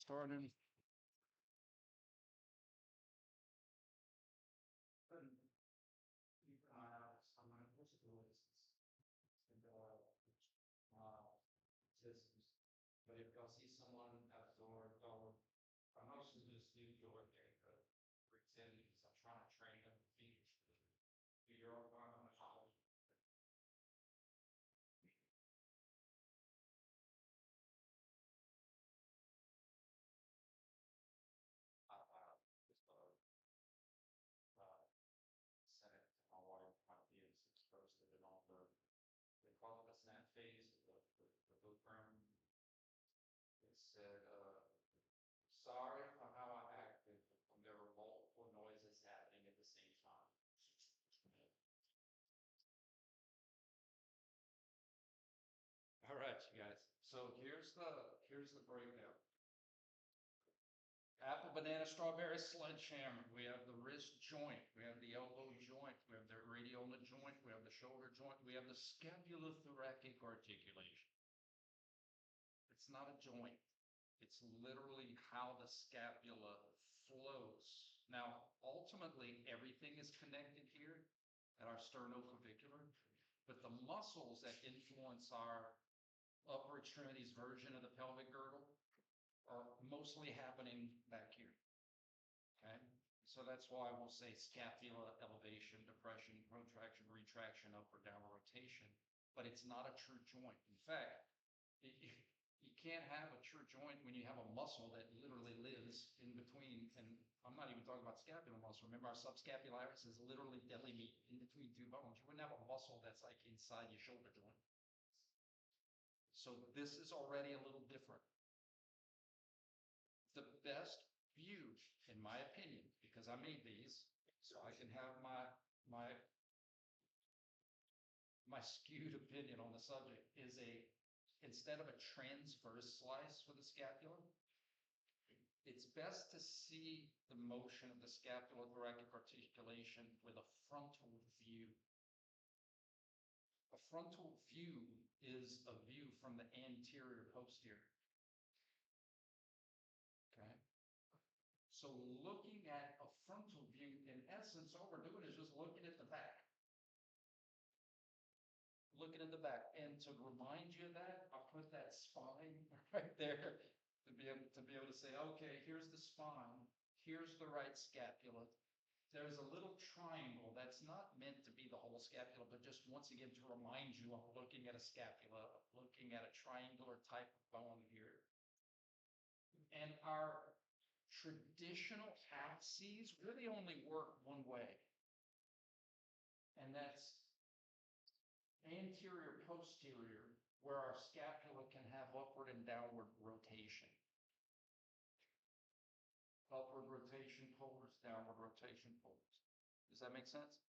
Starting. Keep an eye out on my possibilities and systems. But if y'all see someone at the door, don't. I'm also just do door there, pretend because I'm trying to train them to do your own on the house. Just sent it to my wife, my kids, posted it on they call it a snap phase, the book room. It said, sorry for how I acted when there were multiple noises happening at the same time. All right, you guys. So here's the breakdown. Apple, banana, strawberry, sledgehammer. We have the wrist joint. We have the elbow joint. We have the radiolar joint. We have the shoulder joint. We have the scapulothoracic articulation. It's not a joint. It's literally how the scapula flows. Now, ultimately, everything is connected here at our sternoclavicular, but the muscles that influence our upper extremities version of the pelvic girdle are mostly happening back here. Okay, so that's why we'll say scapula elevation, depression, protraction, retraction, up or down rotation, but it's not a true joint. In fact, you can't have a true joint when you have a muscle that literally lives in between. And I'm not even talking about scapular muscle. Remember, our subscapularis is literally deli meat in between two bones. You wouldn't have a muscle that's like inside your shoulder joint. So this is already a little different. The best view, in my opinion, because I made these, so I can have my skewed opinion on the subject, is instead of a transverse slice for the scapula, it's best to see the motion of the scapulothoracic articulation with a frontal view. A frontal view is a view from the anterior posterior. Okay. So looking at a frontal view, in essence, all we're doing is just looking at the back. Looking at the back. And to remind you of that, I'll put that spine right there to be able to say, okay, here's the spine, here's the right scapula. There's a little triangle that's not meant to be the whole scapula, but just once again to remind you I'm looking at a scapula, looking at a triangular type of bone here. And our traditional axes really only work one way, and that's anterior posterior, where our scapula can have upward and downward rotation. Upward rotation pulls, downward rotation pulls. Does that make sense?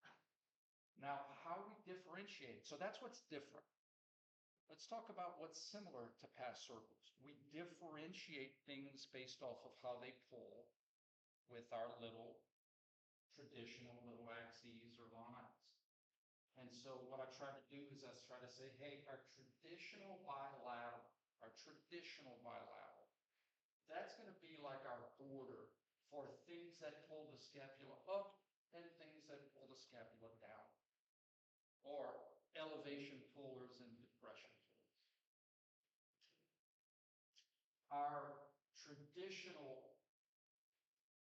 Now, how we differentiate, so that's what's different. Let's talk about what's similar to past circles. We differentiate things based off of how they pull with our little traditional little axes or lines. And so what I try to do is I try to say, hey, our traditional bilateral, that's going to be like our border for things that pull the scapula up and things that pull the scapula down, or elevation pullers and depression pullers. Our traditional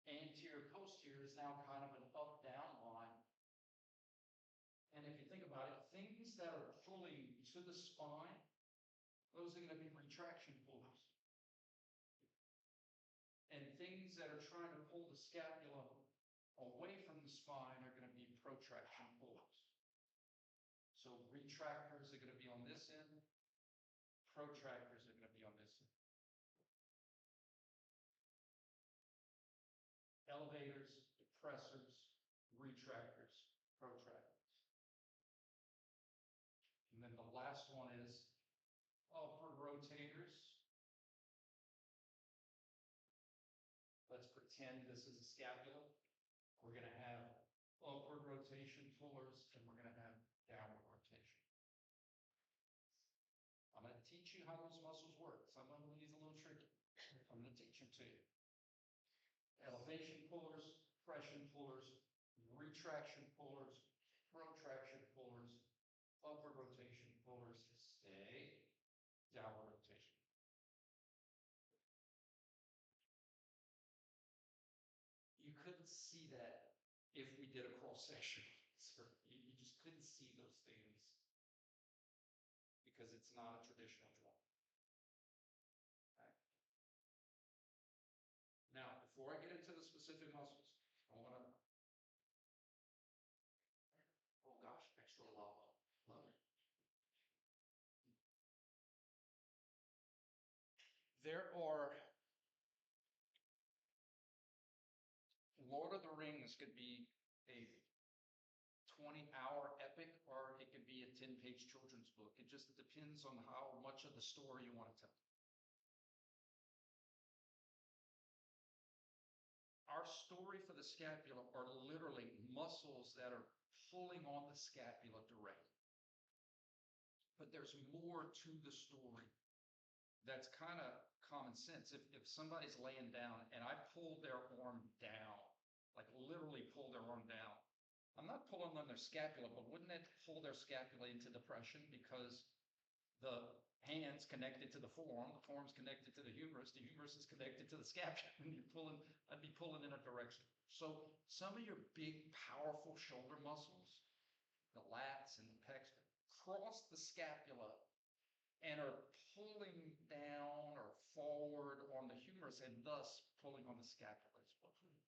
anterior posterior is now kind of an up-down line. And if you think about it, things that are pulling to the spine, those are going to be retraction pullers. And things that are trying to pull the scapula away from the spine are going to be protraction pullers. So retractors are going to be on this end, protractors are going to be on this end. Elevators, depressors, retractors, protractors. And then the last one is upward rotators. Let's pretend this is a scapula. We're going to have upward rotation pullers, and we're going to have downward rotation. I'm going to teach you how those muscles work. Some of them is a little tricky. I'm going to teach them to see. Elevation pullers, compression pullers, retraction pullers, protraction pullers, upward rotation pullers, stay, downward rotation. You couldn't see that if we did a cross section. You just couldn't see those things because it's not a traditional joint. Okay. Now, before I get into the specific muscles, I want to, oh gosh, extra lava. Love it. There are, Lord of the Rings could be a 20-hour epic, or it could be a 10-page children's book. It just depends on how much of the story you want to tell. Our story for the scapula are literally muscles that are pulling on the scapula directly. But there's more to the story that's kind of common sense. If somebody's laying down and I pull their arm down, like literally pull their arm down, I'm not pulling on their scapula, but wouldn't that pull their scapula into depression because the hand's connected to the forearm's connected to the humerus is connected to the scapula, and I'd be pulling in a direction. So some of your big, powerful shoulder muscles, the lats and the pecs, cross the scapula and are pulling down or forward on the humerus and thus pulling on the scapula as well.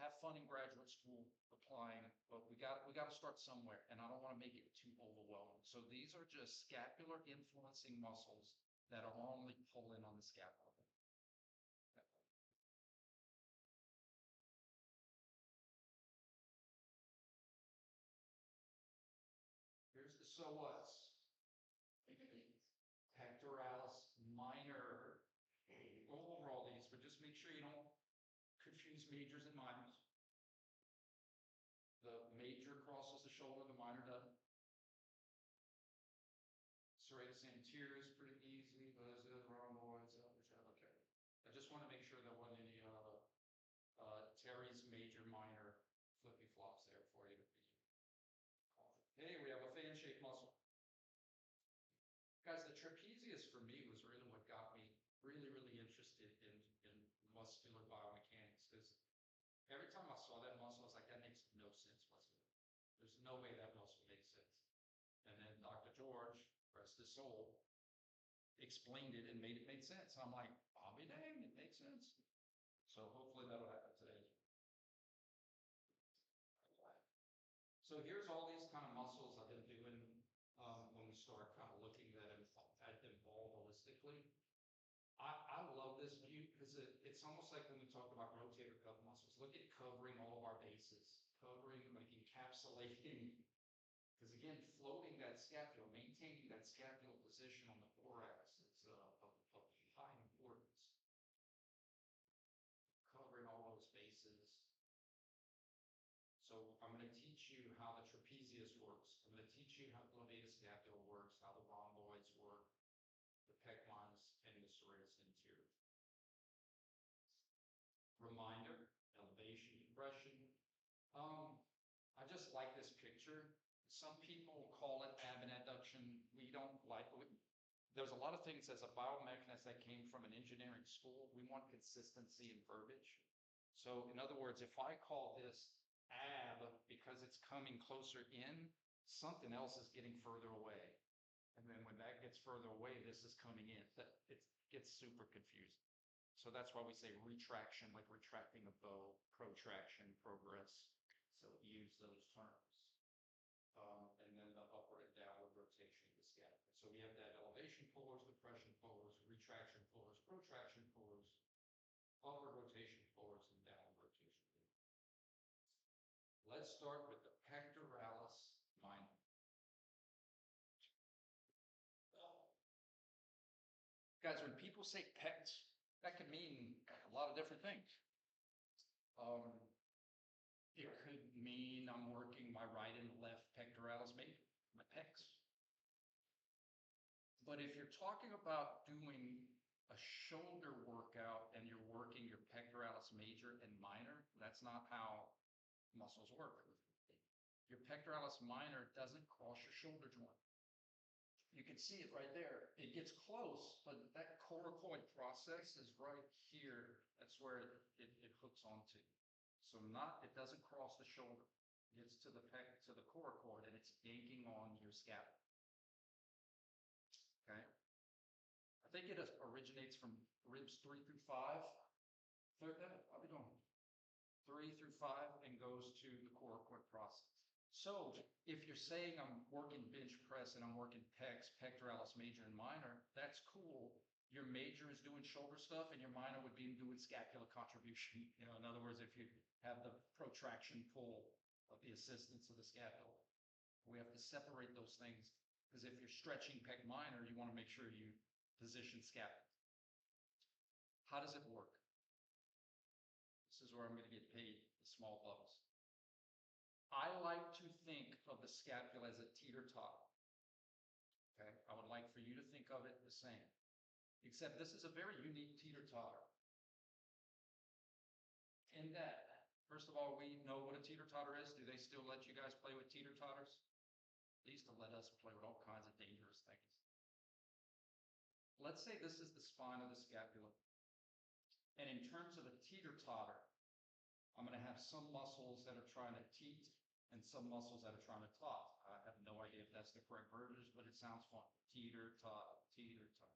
Have fun in graduate school applying, but we got to start somewhere, and I don't want to make it too overwhelming. So these are just scapular influencing muscles that are only pulling on the scapula. Here's the so what's. Pectoralis minor. Go over all these, but just make sure you don't confuse majors and minors. The major crosses the shoulder, the minor doesn't. Serratus anterior is pretty easy, but as the rhomboids, okay. I just want to make sure there wasn't any teres major minor flippy flops there for you. Hey, we have a fan shaped muscle. Guys, the trapezius for me was really what got me really interested in muscular biomechanics, because every time I saw that muscle, I was like, that makes no sense whatsoever. There's no way that muscle makes sense. And then Dr. George, rest his soul, explained it and made it make sense. I'm like, I'll be dang, it makes sense. So hopefully that'll happen today. So here's all these kind of muscles I've been doing when we start kind of looking at them all holistically. I love this view because it's almost like when we talk about rotator cuff muscles. Look at covering all of our bases, covering, like encapsulating, because again, floating that scapula, maintaining that scapular position on the thorax is of high importance. Covering all those bases. So I'm going to teach you how the trapezius works. I'm going to teach you how the levator scapula works, how the rhomboids work, the pec minus, and the serratus anterior. Reminder, elevation, compression. I just like this picture. Some people call it ab and adduction. We don't like it. There's a lot of things as a biomechanist that came from an engineering school. We want consistency in verbiage. So in other words, if I call this ab because it's coming closer in, something else is getting further away. And then when that gets further away, this is coming in. It gets super confusing. So that's why we say retraction, like retracting a bow, protraction, progress. So use those terms. And then the upward and downward rotation of the scapula. So we have that elevation pullers, depression pullers, retraction pullers, protraction pullers, upward rotation pullers, and downward rotation pullers. Let's start with the pectoralis minor. Guys, when people say pecs, that can mean a lot of different things. It could mean I'm working my right and left pectoralis major, my pecs. But if you're talking about doing a shoulder That's not how muscles work. Your pectoralis minor doesn't cross your shoulder joint. You can see it right there. It gets close, but that coracoid process is right here. That's where it hooks onto. So it doesn't cross the shoulder. It gets to the coracoid, and it's yanking on your scapula. Okay. I think it originates from ribs 3 through 5. I'll be doing 3 through 5 and goes to the coracoid process. So if you're saying I'm working bench press and I'm working pecs, pectoralis major and minor, that's cool. Your major is doing shoulder stuff and your minor would be doing scapular contribution. You know, in other words, if you have the protraction pull of the assistance of the scapula. We have to separate those things because if you're stretching pec minor, you want to make sure you position scapula. How does it work? This is where I'm going to get paid the small bucks. I like to think of the scapula as a teeter-totter. Okay, I would like for you to think of it the same, except this is a very unique teeter-totter. In that, first of all, we know what a teeter-totter is. Do they still let you guys play with teeter-totters? They used to let us play with all kinds of dangerous things. Let's say this is the spine of the scapula. And in terms of a teeter-totter, I'm going to have some muscles that are trying to teet and some muscles that are trying to tot. I have no idea if that's the correct verbiage, but it sounds fun. Teeter-tot, teeter-tot.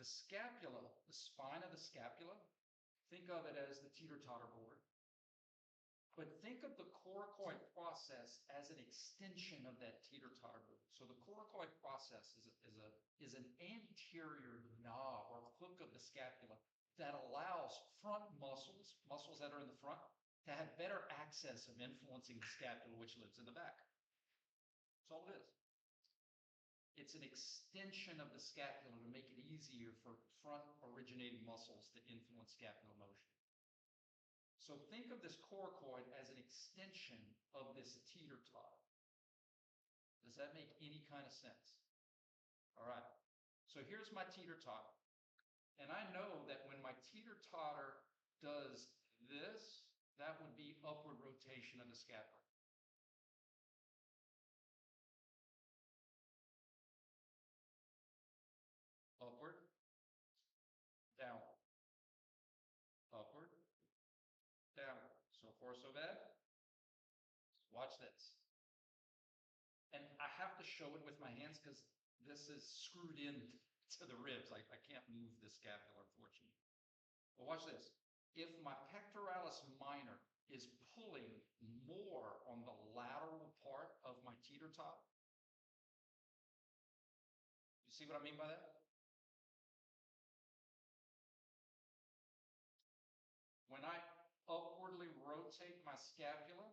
The scapula, the spine of the scapula, think of it as the teeter-totter board. But think of the coracoid process as an extension of that teeter-totter board. So the coracoid process is an anterior knob or hook of the scapula that allows front muscles that are in the front, to have better access of influencing the scapula, which lives in the back. That's all it is. It's an extension of the scapula to make it easier for front originating muscles to influence scapular motion. So think of this coracoid as an extension of this teeter-totter. Does that make any kind of sense? All right. So here's my teeter-totter. And I know that when my teeter-totter does this, that would be upward rotation of the scapula. Upward, downward, upward, downward. So far, so bad. Watch this. And I have to show it with my hands because this is screwed in to the ribs. I can't move the scapula, unfortunately. But watch this. If my pectoralis minor is pulling more on the lateral part of my teeter-totter, you see what I mean by that? When I upwardly rotate my scapula,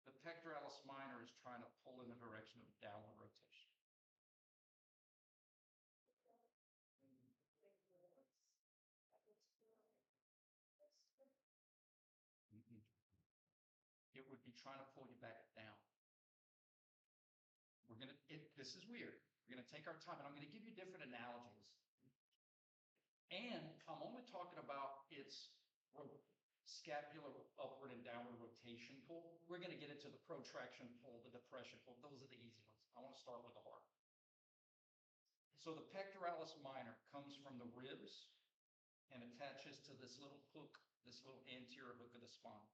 the pectoralis minor is trying to pull in the direction of downward rotation. It would be trying to pull you back down. This is weird. We're going to take our time, and I'm going to give you different analogies. And I'm only talking about its scapular upward and downward rotation pull. We're going to get into the protraction pull, the depression pull. Those are the easy ones. I want to start with the hard. So the pectoralis minor comes from the ribs and attaches to this little hook, this little anterior hook of the spine.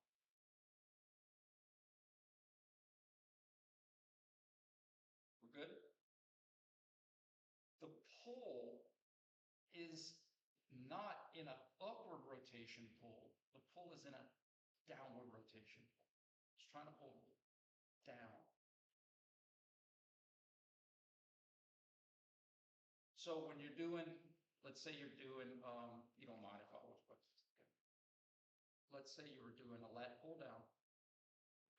We're good? The pull is not in an upward rotation pull. The pull is in a downward rotation pull. It's trying to pull down. So when you're doing, let's say you're doing, you don't mind if I was, but okay. Let's say you were doing a lat pull down.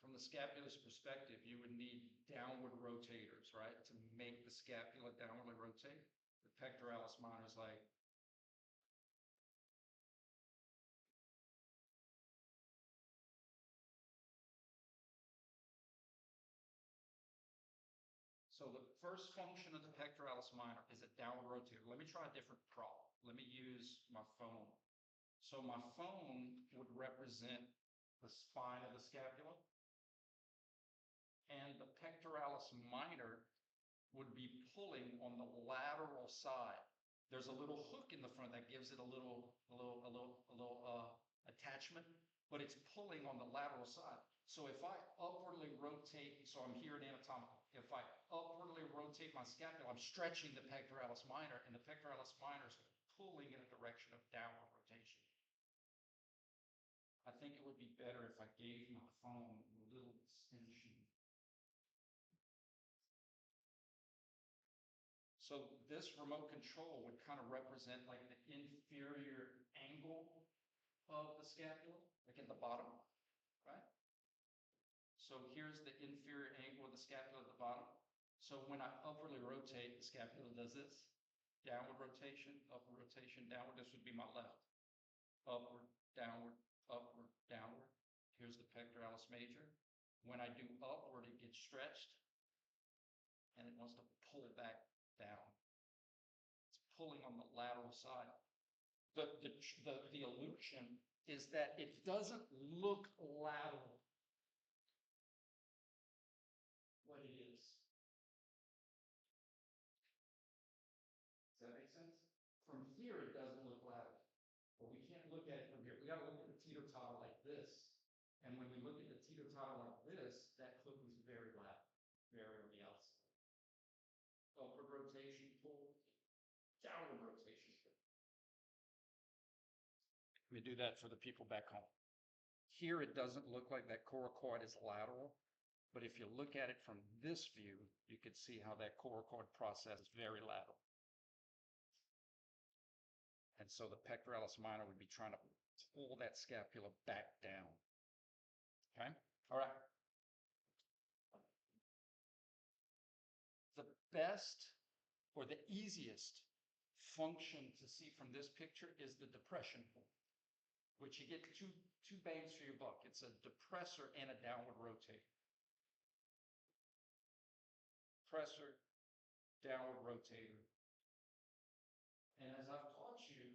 From the scapula's perspective, you would need downward rotators, right? To make the scapula downwardly rotate. The pectoralis minor is like, so the first function of the pectoralis minor is a downward rotator. Let me try a different problem. Let me use my phone. So my phone would represent the spine of the scapula, and the pectoralis minor would be pulling on the lateral side. There's a little hook in the front that gives it a little attachment, but it's pulling on the lateral side. So if I upwardly rotate, so I'm here in anatomical, if I upwardly rotate my scapula, I'm stretching the pectoralis minor, and the pectoralis minor is pulling in a direction of downward rotation. I think it would be better if I gave my phone a little extension. So this remote control would kind of represent like the inferior angle of the scapula, like at the bottom, right? So here's the inferior angle of the scapula at the bottom. So when I upwardly rotate, the scapula does this. Downward rotation, upward rotation, downward. This would be my left. Upward, downward, upward, downward. Here's the pectoralis major. When I do upward, it gets stretched, and it wants to pull back down. It's pulling on the lateral side. The illusion is that it doesn't look lateral, what it is. Does that make sense? From here, it doesn't look lateral. But we can't look at it from here. We got to look at the teeter-totter like this. And when we look at the teeter-totter like this, that clip is very lateral, very on the outside. Upward rotation, pull, downward rotation. Let me do that for the people back home. Here, it doesn't look like that coracoid is lateral, but if you look at it from this view, you can see how that coracoid process is very lateral. And so the pectoralis minor would be trying to pull that scapula back down. Okay? All right. The best or the easiest function to see from this picture is the depression point, which you get two bangs for your buck. It's a depressor and a downward rotator. Depressor, downward rotator. And as I've taught you,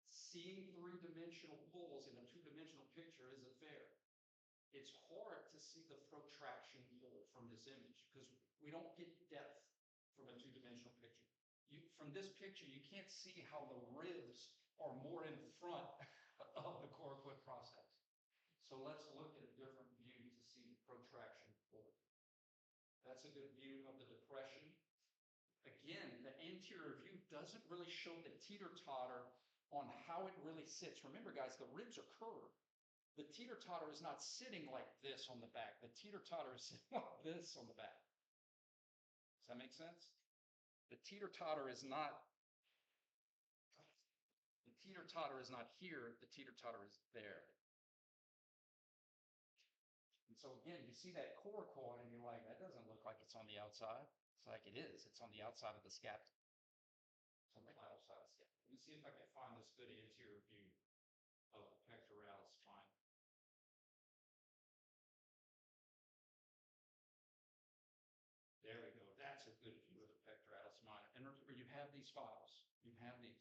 seeing three-dimensional pulls in a two-dimensional picture isn't fair. It's hard to see the protraction pull from this image because we don't get depth from a two-dimensional picture. From this picture, you can't see how the ribs are more in front of the coracoid process. So let's look at a different view to see the protraction pull. That's a good view of the depression. Again, the anterior view doesn't really show the teeter-totter on how it really sits. Remember, guys, the ribs are curved. The teeter-totter is not sitting like this on the back. The teeter-totter is sitting like this on the back. Does that make sense? The teeter-totter is not here. The teeter-totter is there. And so again, you see that coracoid and you're like, that doesn't look like it's on the outside. It's like it is. It's on the outside of the scapula. It's on the outside of the scapula. Let me see if I can find this good anterior view of the pectoralis spine. There we go. That's a good view of the pectoralis minor. And remember, you have these files. You have these.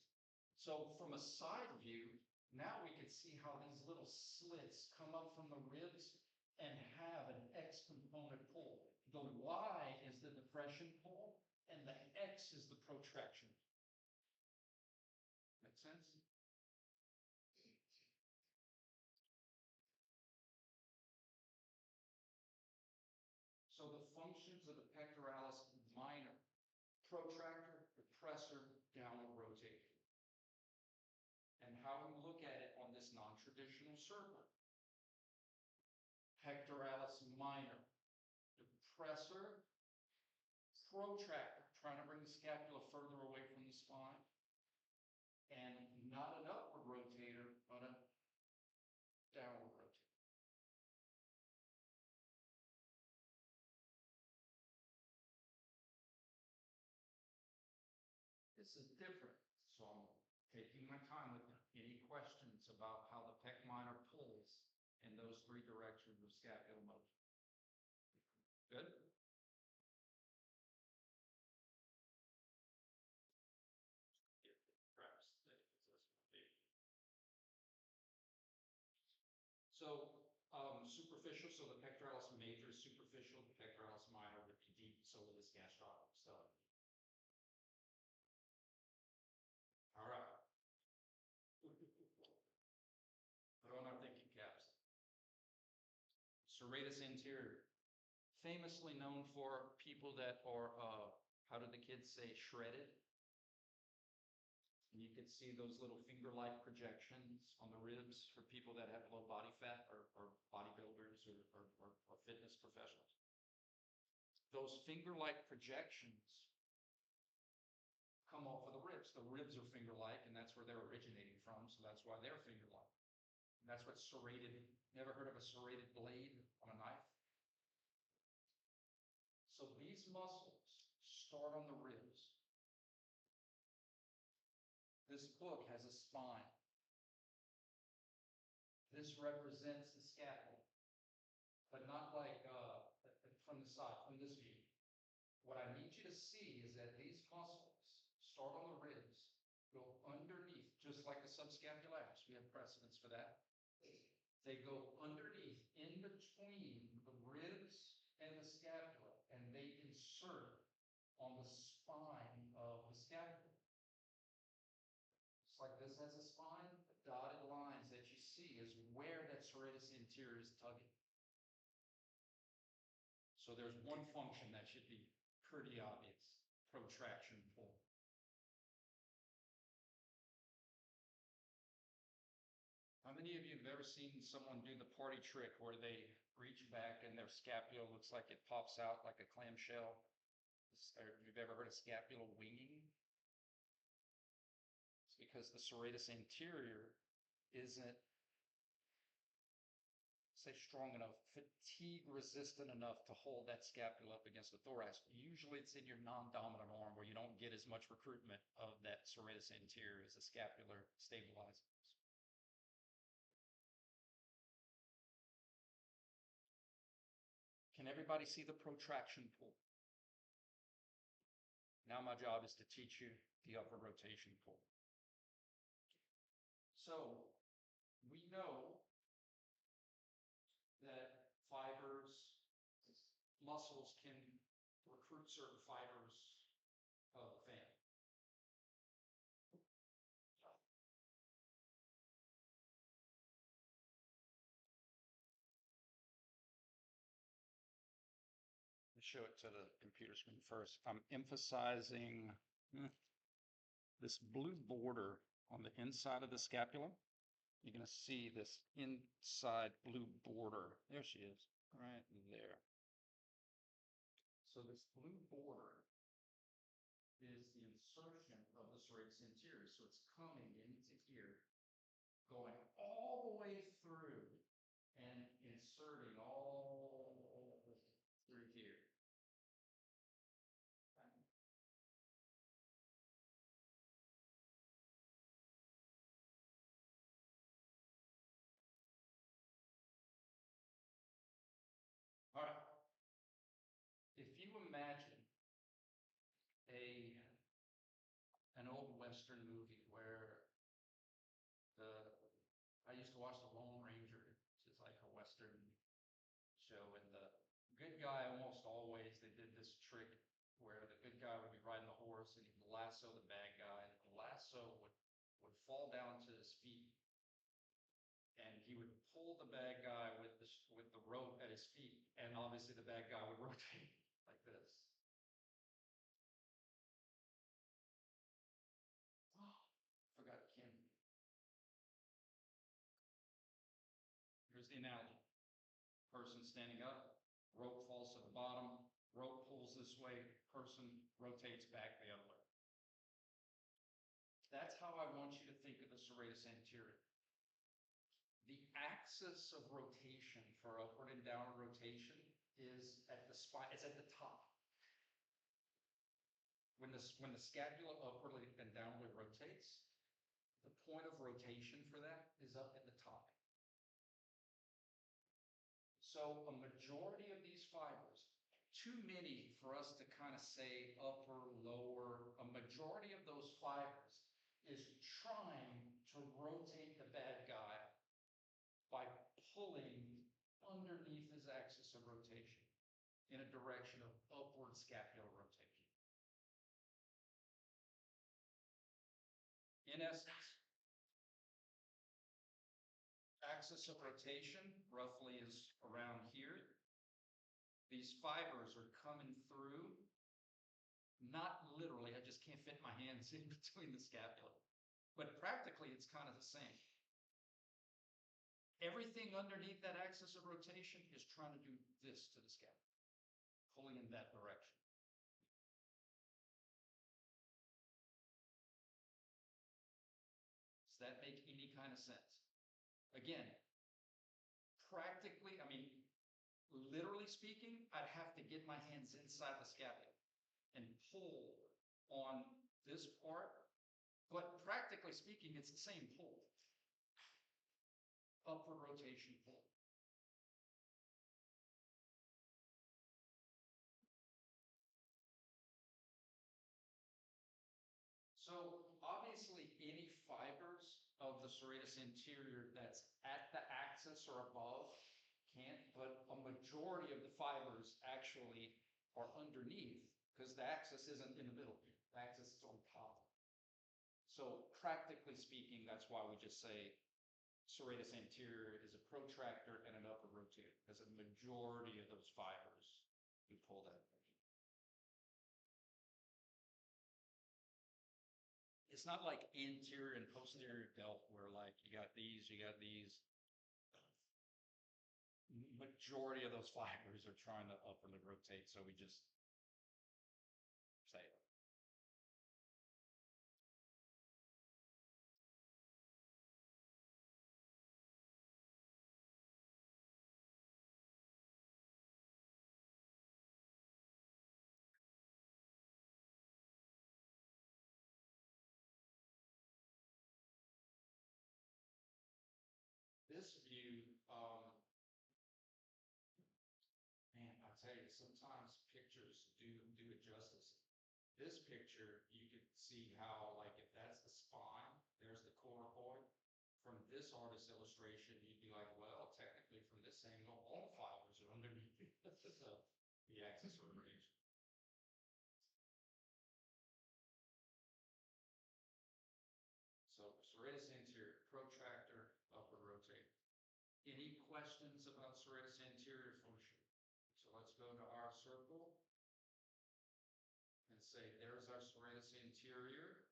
So from a side view, now we can see how these little slits come up from the ribs and have an X component pull. The Y is the depression pull, and the X is the protraction. Make sense? So the functions of the pectoralis minor: protractor, depressor, downward rotator. And how we look at it on this non-traditional circle. Pectoralis minor, depressor, protractor, trying to bring the scapula further away from the spine, and not an upward rotator, but a downward rotator. This is different, so I'm taking my time with any questions about how the pec minor pulls in those three directions of scapular motion. Good? superficial, so the pectoralis major is superficial, the pectoralis minor would be deep, so would this gastrocnemius stub. All right. Put on our thinking caps. Serratus anterior, famously known for people that are, how do the kids say, shredded? And you can see those little finger-like projections on the ribs for people that have low body fat or bodybuilders or fitness professionals. Those finger-like projections come off of the ribs. The ribs are finger-like, and that's where they're originating from, so that's why they're finger-like. And that's what serrated, never heard of a serrated blade on a knife? So these muscles start on the ribs. This book has a spine. This represents the scapula, but not like from the side, from this view. What I need you to see is that these muscles start on the ribs, go underneath, just like the subscapularis. We have precedents for that. They go underneath, in between the ribs and the scapula, and they insert on the spine of the scapula. Just like this has a spine, the dotted lines that you see is where that serratus anterior is tugging. So there's one function that should be pretty obvious, protraction pull. How many of you have ever seen someone do the party trick where they reach back and their scapula looks like it pops out like a clamshell? Or you've ever heard of scapular winging? It's because the serratus anterior isn't, say, strong enough, fatigue resistant enough to hold that scapula up against the thorax. Usually it's in your non-dominant arm where you don't get as much recruitment of that serratus anterior as the scapular stabilizers. Can everybody see the protraction pull? Now my job is to teach you the upward rotation pull. So we know that fibers, muscles can recruit certain fibers of the fan. Show it to the computer screen first. I'm emphasizing this blue border on the inside of the scapula. You're going to see this inside blue border. There she is, right there. So this blue border is the insertion of the serratus anterior. So it's coming into here, going all the way through and inserting all through here. All right. If you imagine an old Western movie where I used to watch The Lone Ranger, which is like a Western show, and the good guy almost always, they did this trick where the good guy would be riding the horse and he'd lasso the bad guy, and the lasso would fall down to his feet, and he would pull the bad guy with the rope at his feet, and obviously the bad guy would rotate like this. Oh, forgot Kim. Here's the analogy. Person standing up, rope falls to the bottom, rope pulls this way, person rotates back the other way. That's how I want you to think of the serratus anterior. The axis of rotation for upward and downward rotation is at the spine, it's at the top. When the scapula upwardly and downwardly rotates, the point of rotation for that is up at the top. So a majority of these fibers, too many for us to kind of say upper, lower, a majority of those fibers is trying to rotate the bad guy by pulling underneath axis of rotation in a direction of upward scapular rotation. In essence, axis of rotation roughly is around here. These fibers are coming through, not literally, I just can't fit my hands in between the scapula, but practically it's kind of the same. Everything underneath that axis of rotation is trying to do this to the scapula, pulling in that direction. Does that make any kind of sense? Again, practically, I mean, literally speaking, I'd have to get my hands inside the scapula and pull on this part, but practically speaking, it's the same pull. Upward rotation pull. So obviously any fibers of the serratus anterior that's at the axis or above can't, but a majority of the fibers actually are underneath because the axis isn't in the middle. The axis is on top. So practically speaking, that's why we just say serratus anterior is a protractor and an upward rotator, because a majority of those fibers you pull that. It's not like anterior and posterior delt where like you got these. Majority of those fibers are trying to upwardly rotate, so we just say it. This view, man, I tell you, sometimes pictures do it justice. This picture, you could see how, like, if that's the spine, there's the coracoid. From this artist's illustration, you'd be like, well, technically from this angle, all fibers are underneath the axis of rotation. So serratus anterior, protractor, upward rotator. Any questions about serratus anterior function? So let's go to our circle and say there's our serratus anterior.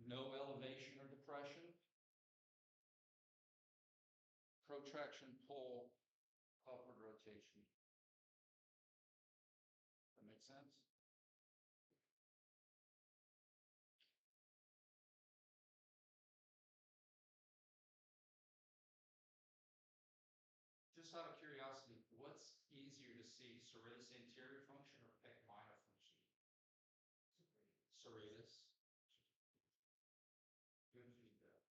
No elevation or depression. Protraction, pull, upward rotation. That makes sense? Just out of curiosity, what's easier to see, serratus anterior function or pec minor function? Serratus. Good feedback.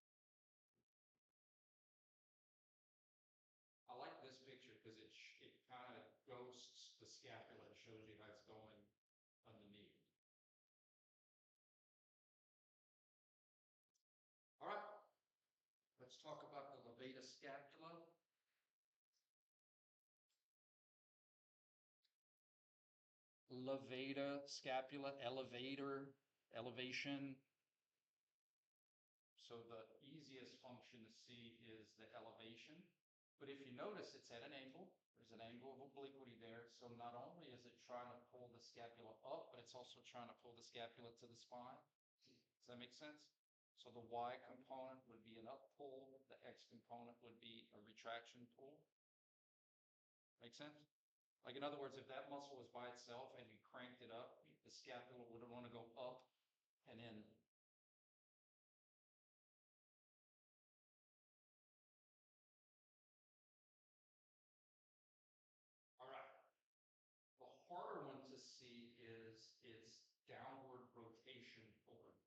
I like this picture because it kind of ghosts the scapula and shows you how it's going underneath. All right, let's talk about the levator scapula. Levator scapula, elevator, elevation. So the easiest function to see is the elevation. But if you notice, it's at an angle. There's an angle of obliquity there. So not only is it trying to pull the scapula up, but it's also trying to pull the scapula to the spine. Does that make sense? So the Y component would be an up pull. The X component would be a retraction pull. Make sense? Like in other words, if that muscle was by itself and you cranked it up, the scapula would want to go up and in. All right. The harder one to see is its downward rotation forward.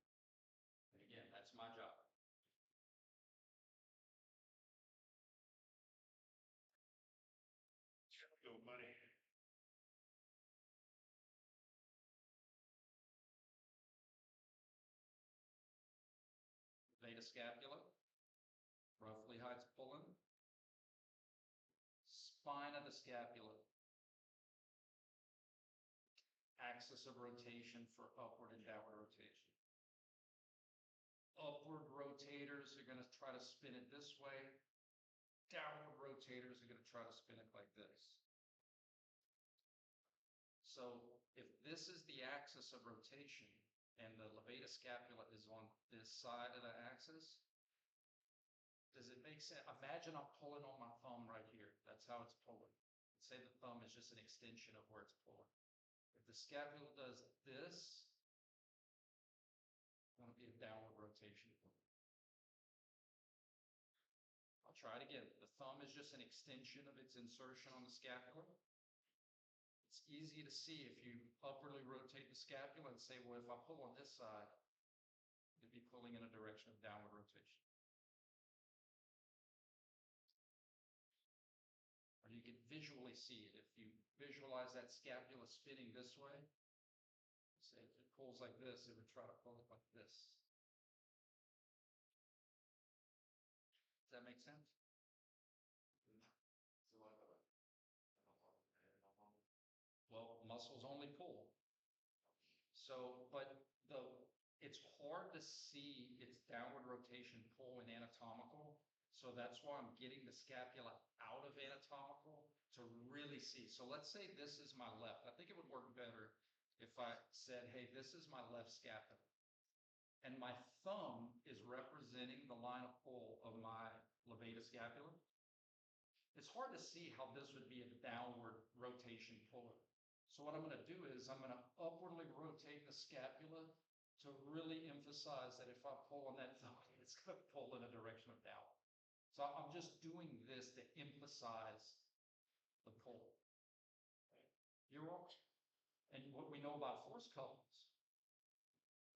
And again, that's my job. Go, buddy. Theta scapula, roughly how it's pulling. spine of the scapula. Axis of rotation for upward and downward rotation. Upward rotators are going to try to spin it this way. Downward rotators are going to try to spin it like this. So if this is the axis of rotation and the levator scapula is on this side of the axis, does it make sense? Imagine I'm pulling on my thumb right here. That's how it's pulling. Let's say the thumb is just an extension of where it's pulling. If the scapula does this, it's going to be a downward rotation. I'll try it again. The thumb is just an extension of its insertion on the scapula. It's easy to see if you upwardly rotate the scapula and say, well, if I pull on this side, it'd be pulling in a direction of downward rotation. Or you can visually see it. If you visualize that scapula spinning this way, say if it pulls like this, it would try to pull it like this. Does that make sense? Well, muscles only pull. So, but it's hard to see its downward rotation pull in anatomical. So that's why I'm getting the scapula out of anatomical to really see. So let's say this is my left. I think it would work better if I said, hey, this is my left scapula. And my thumb is representing the line of pull of my levator scapula. It's hard to see how this would be a downward rotation puller. So what I'm going to do is I'm going to upwardly rotate the scapula to really emphasize that if I pull on that thumb, it's going to pull in a direction of downward. So I'm just doing this to emphasize the pull. Okay. You're wrong. And what we know about force couplings,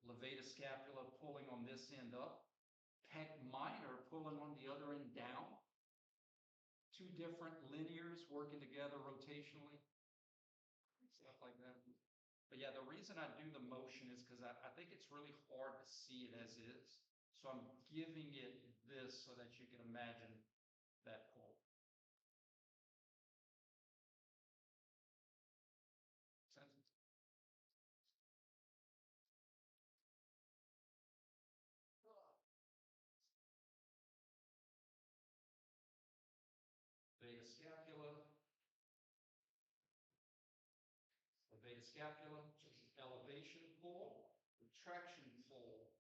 levator scapula pulling on this end up, pec minor pulling on the other end down. Two different linears working together rotationally, stuff like that. But yeah, the reason I do the motion is because I think it's really hard to see it as is. So I'm giving it this so that you can imagine that pull. Sense? Levator scapula, elevation pull, retraction pull,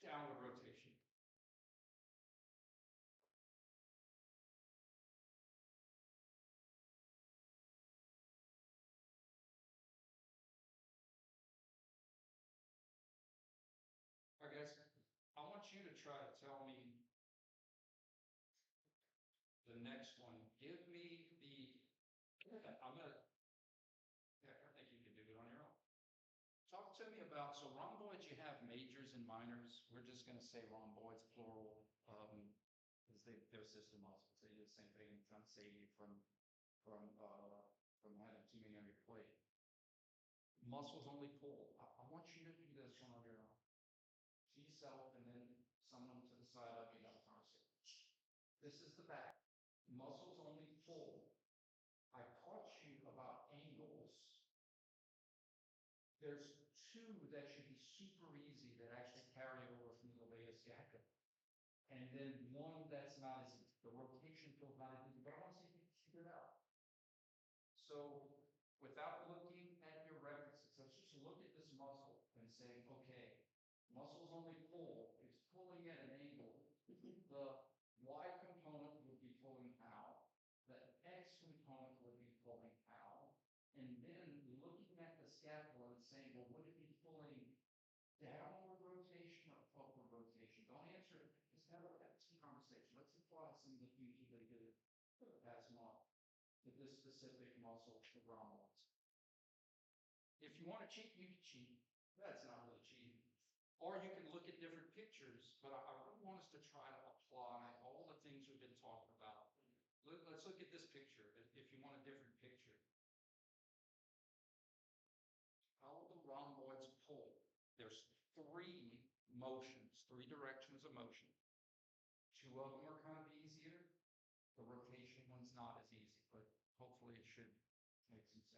downward rotation. All right, guys, I want you to try to tell me the next one. Give me I think you can do it on your own. Talk to me about, so rhomboids, you have majors and minors. We're just going to say rhomboids, plural, because they're sister muscles. They do the same thing. I'm trying to save you from having too many on your plate. Muscles only pull. I want you to do this one on your own. To yourself, and then someone to the side of you. This is the back. Muscles only pull. I taught you about angles. There's two that should be super easy that actually carry over from the levator scapula. And then one that's not as easy. The rotation feels not as easy, but I want to see if you can figure it out. So without looking at your references, let's just look at this muscle and say, okay, muscles only pull. It's pulling at an angle. The Y component would be pulling out. The X component would be pulling out. And then looking at the scapula and saying, well, would it be pulling downward rotation or upward rotation? Don't answer it. Just have some conversation. Let's apply some of the future that get it pass them off to this specific muscle, the rhomboids. If you want to cheat, you can cheat. That's not really cheating. Or you can look at different pictures, but I really want us to try to apply all the things we've been talking about. Let's look at this picture, if you want a different picture. How the rhomboids pull. There's three motions, three directions of motion. Two of them are kind of easier. The rotation one's not as easy. Hopefully it should make some sense.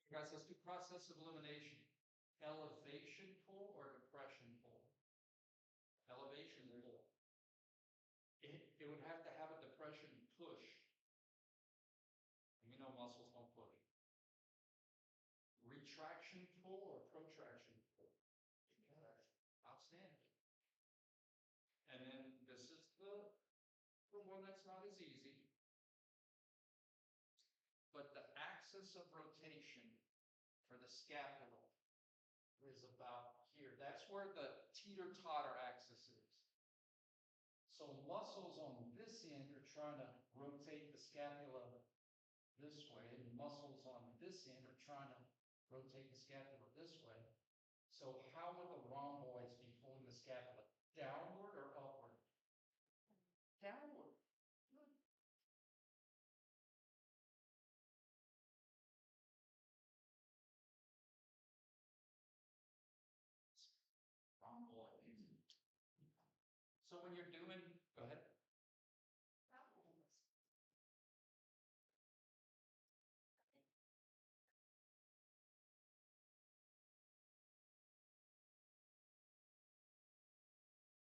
Guys, let's do process of elimination. Elevation pull or depression pull? Elevation pull. It would have to have a depression push. And we know muscles don't push. Retraction pull or protraction pull? Outstanding. And then this is the one that's not as easy. But the axis of rotation for the scapula is about here. That's where the teeter-totter axis is. So muscles on this end are trying to rotate the scapula this way, and muscles on this end are trying to rotate the scapula this way. So how would the rhomboids be pulling the scapula? Downward or upward? Downward. Good. Rhomboid. So when you're doing, go ahead.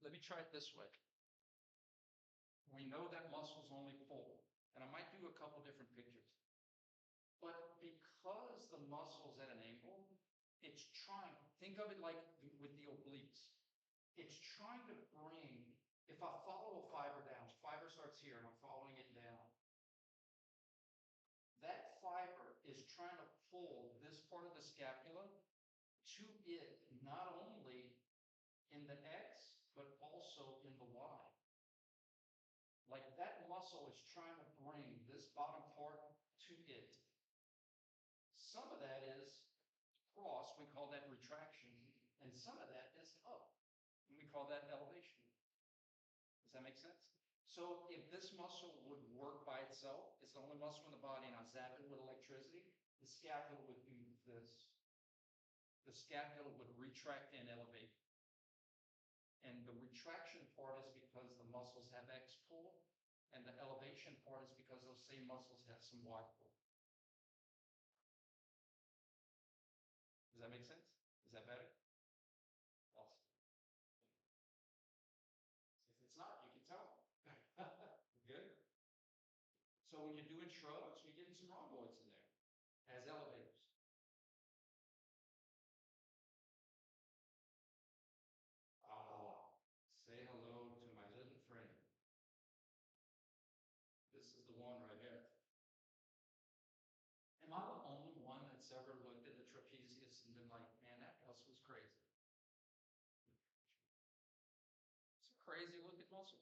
Let me try it this way. We know that muscles only pull, and I might do a couple different pictures. But because the muscle's at an angle, it's trying, think of it like with the obliques. It's trying to bring, if I follow a fiber down, fiber starts here and I'm following it down. That fiber is trying to pull this part of the scapula to it, not only in the X, but also in the Y. Like that muscle is trying to bring this bottom part to it. Some of that is cross, we call that retraction, and some of that is up, and we call that elevation. Does that make sense? So if this muscle would work by itself, it's the only muscle in the body, and I zap it with electricity, the scapula would do this. The scapula would retract and elevate. And the retraction part is because the muscles have X pull, and the elevation part is because those same muscles have some Y pull. Does that make sense? Is that better? Awesome. If it's not, you can tell. Good. So when you're doing shrugs, you're getting some rhomboids in there as elevators. Ah, say hello to my little friend. This is the one right here. Am I the only one that's ever looked at the trapezius and been like, man, that muscle was crazy? It's a crazy looking muscle.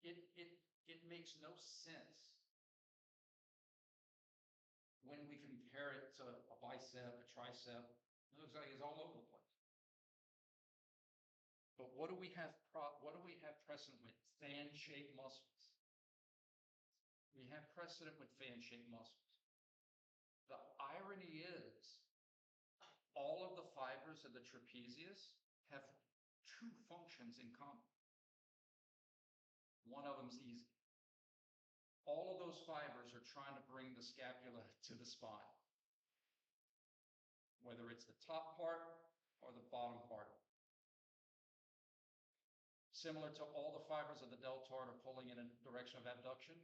It makes no sense when we compare it to a bicep, a tricep. It looks like it's all over the place. But what do we have precedent with? Fan-shaped muscles. We have precedent with fan-shaped muscles. The irony is, all of the fibers of the trapezius have two functions in common. One of them's easy. All of those fibers are trying to bring the scapula to the spine, whether it's the top part or the bottom part. Similar to all the fibers of the deltoid are pulling in a direction of abduction,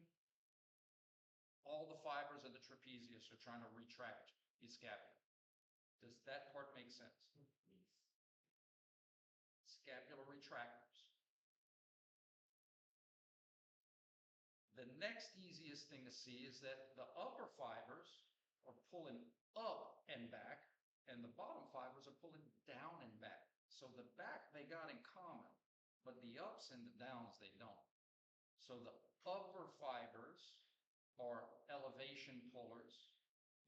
all the fibers of the trapezius are trying to retract the scapula. Does that part make sense? Scapular retractors. The next easiest thing to see is that the upper fibers are pulling up and back, and the bottom fibers are pulling down and back. So the back they got in common, but the ups and the downs they don't. So the upper fibers are elevation pullers,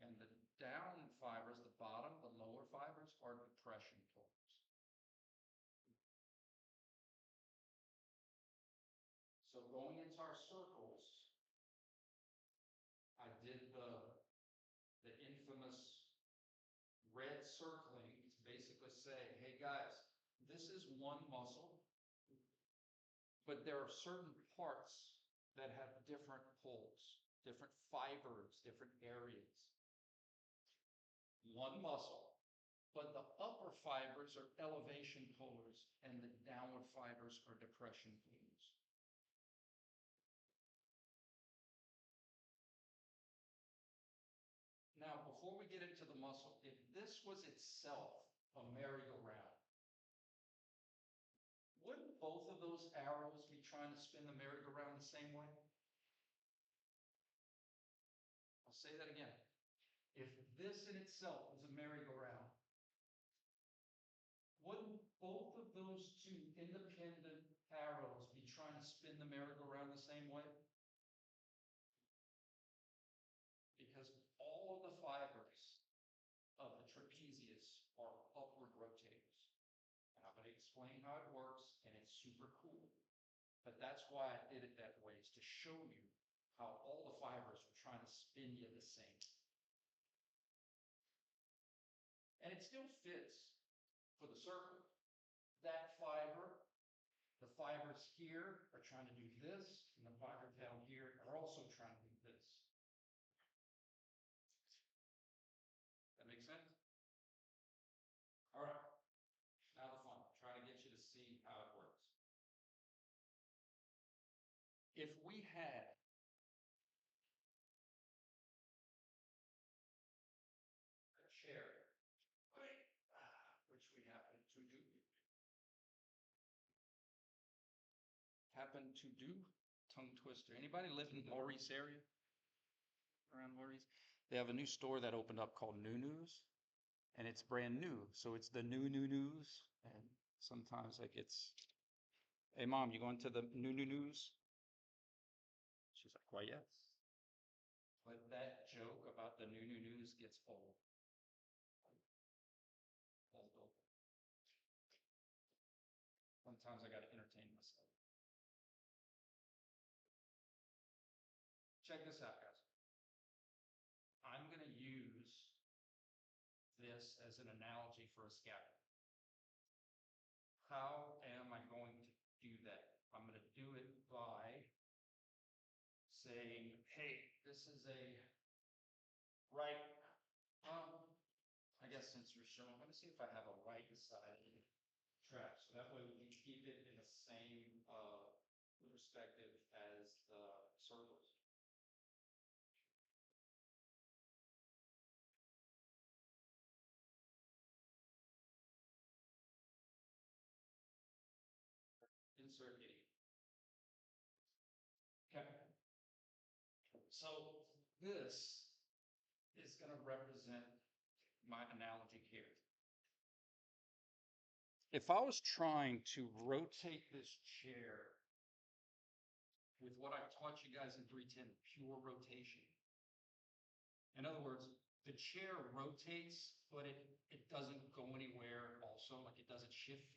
and the down fibers, the bottom, the lower fibers, are depression pullers. So going into our circles, I did the infamous red circling to basically say, hey guys, this is one muscle, but there are certain parts that have different pulls, different fibers, different areas. One muscle, but the upper fibers are elevation pullers and the downward fibers are depression pullers. Now, before we get into the muscle, if this was itself a merry-go-round, wouldn't both of those arrows be trying to spin the merry-go-round the same way? I'll say that again. If this in itself is a merry-go-round, wouldn't both of those two independent arrows be trying to spin the merry-go-round the same way? Because all of the fibers of the trapezius are upward rotators. And I'm going to explain how it works, and it's super cool. But that's why I did it that way, is to show you how all the fibers are trying to spin you the same. And it still fits for the circle. That fiber, the fibers here are trying to do this, and the fibers down here are also trying to do this. That make sense? All right. Now the fun. Try to get you to see how it works. If we had a chair, which we happen to do, tongue twister. Anybody live in Maurice area? Around Maurice? They have a new store that opened up called News, and it's brand new. So it's the news, and sometimes it gets, hey mom, you going to the news? She's like, why yes. But that joke about the news gets old. Old. Sometimes I got to entertain myself. Check this out, guys. I'm going to use this as an analogy for a scapula. How am I going to do that? I'm going to do it by saying, hey, this is a right, I guess since we're showing, let me see if I have a right side track. So that way we can keep it in the same perspective as the circles. Insert idiot. Okay. So this is going to represent my analogy here. If I was trying to rotate this chair with what I taught you guys in 310, pure rotation. In other words, the chair rotates, but it doesn't go anywhere also, like it doesn't shift.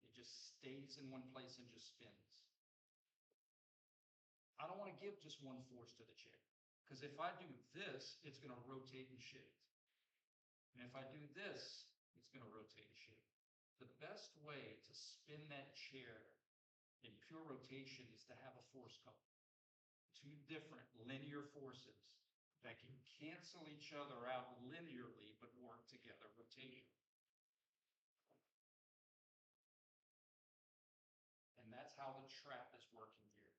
It just stays in one place and just spins. I don't want to give just one force to the chair, because if I do this, it's going to rotate and shift. And if I do this, it's going to rotate and shift. The best way to spin that chair in pure rotation is to have a force couple. Two different linear forces that can cancel each other out linearly but work together rotationally. And that's how the trap is working here.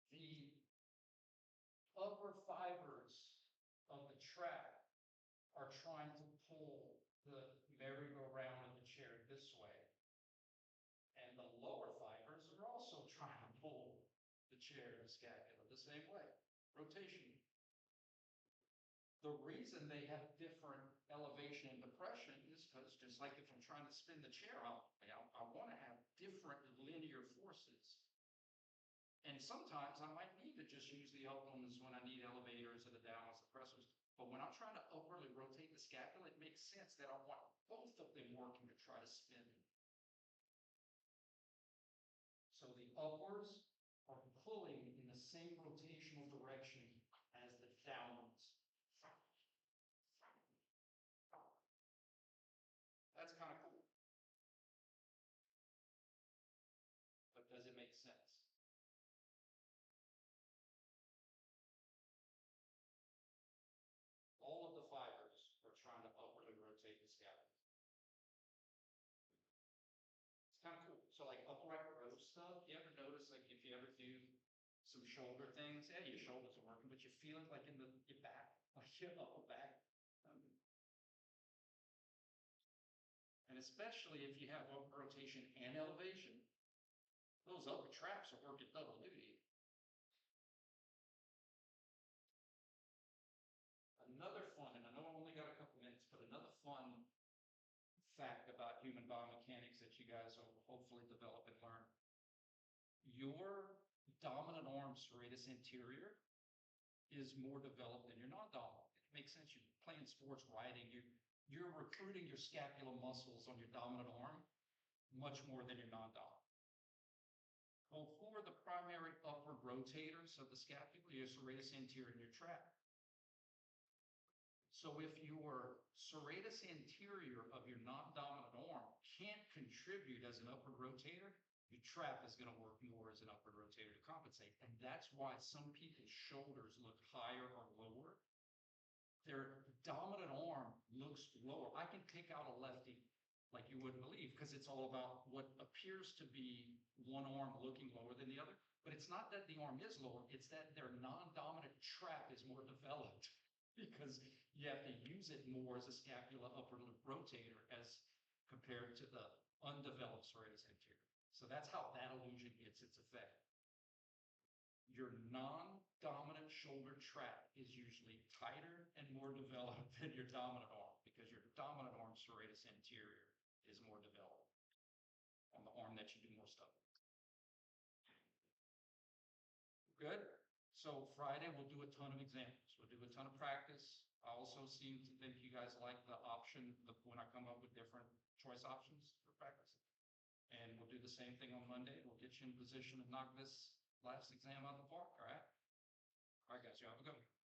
The upper fibers of the trap are trying to pull the merry-go-round of the chair this way. And the lower fibers are also trying to pull the chair and the scapula the same way, rotation. The reason they have different elevation and depression is because just like if I'm trying to spin the chair out, I want to have different linear forces. And sometimes I might need to just use the elbows when I need elevators or the downwards depressors. But when I'm trying to upwardly rotate the scapula, it makes sense that I want both of them working to try to spin. So the upwards are pulling in the same rotational direction as the downwards. That's kind of cool. But does it make sense? All of the fibers are trying to upwardly rotate the scapula. It's kind of cool. So like upright row stuff, you ever notice like if you ever do some shoulder things, yeah, your shoulders are working, but you feel it like in your back, like your upper back. And especially if you have upper rotation and elevation, those upper traps are working double duty. Another fun, and I know I've only got a couple minutes, but another fun fact about human biomechanics that you guys will hopefully develop and learn. Your dominant arm serratus anterior is more developed than your non-dominant. It makes sense. You're playing sports, riding, you're recruiting your scapular muscles on your dominant arm much more than your non-dominant. Well, for the primary upward rotators of the scapula, your serratus anterior and your trap. So if your serratus anterior of your non-dominant arm can't contribute as an upward rotator, your trap is going to work more as an upward rotator to compensate. And that's why some people's shoulders look higher or lower. Their dominant arm looks lower. I can pick out a lefty like you wouldn't believe because it's all about what appears to be one arm looking lower than the other. But it's not that the arm is lower, it's that their non-dominant trap is more developed because you have to use it more as a scapula upward rotator as compared to the undeveloped serratus anterior. So that's how that illusion gets its effect. Your non-dominant shoulder trap is usually tighter and more developed than your dominant arm because your dominant arm serratus anterior is more developed on the arm that you do more stuff with. Good. So Friday we'll do a ton of examples. We'll do a ton of practice. I also seem to think you guys like the option when I come up with different choice options for practice. And we'll do the same thing on Monday. We'll get you in position to knock this last exam out of the park. All right. All right, guys. You have a good one.